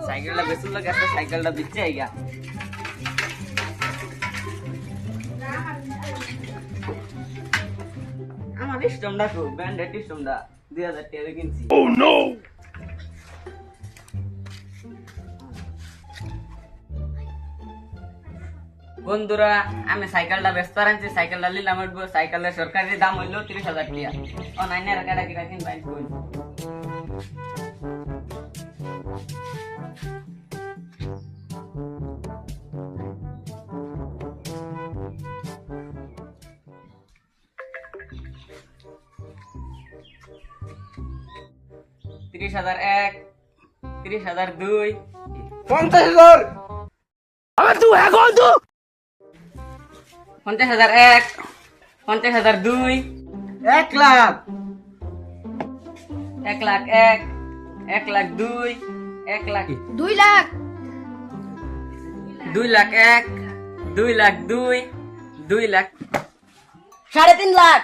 সাইকেলটা বেসুন লাগে একটা সাইকেলটা দিচ্ছে আইগা আমার স্টমটা খুব ব্র্যান্ডেড স্টমটা 2000 টাকা কিনছি ও নো বন্ধুরা আমি সাইকেলটা ব্যস্ত আনছি সাইকেলটা নিলাম উঠবো সাইকেলের সরকারি দাম হইলো 30,000 টাকা অনলাইনে রাখা রাখেন বাইক কই 30,001 30,002 50,000 আবে তুই এখন তো 50,001 50,002 1 লাখ 1,01 1,02 1 লাখ 2 লাখ 2,01 2,02 2 লাখ 3.5 লাখ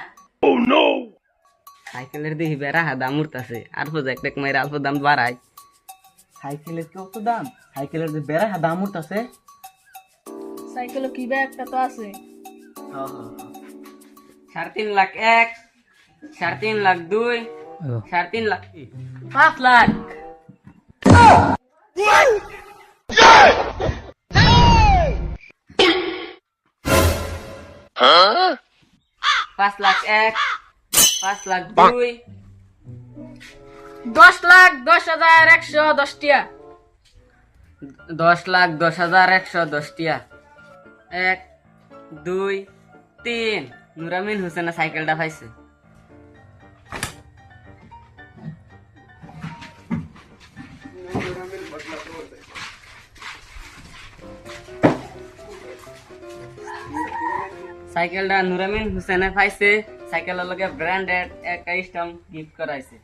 সাইকেলের দেখি বেড়া দাম উঠতেছে আর প্রজেক্ট এক মাইরা অল্প দাম বাড়ায় সাইকেলের কত দাম সাইকেলের যে বেড়া দাম উঠতাছে সাইকেল কি ব্যাগ একটা তো আছে 3.5 লাখ 1 3.5 লাখ 2 3.5 লাখ 5 লাখ পাঁচ লাখ 1 5 লাখ 2 10 লাখ 10,110 টিয়া 10 লাখ 10,110 টিয়া 1 2 3 নুরামিন হোসেন সাইকেলটা পাইছে সাইকেলটা নুরামিন হোসেনে পাইছে সাইকেলের লগে ব্র্যান্ডেড একটা স্টাম্প গিফট করাইছে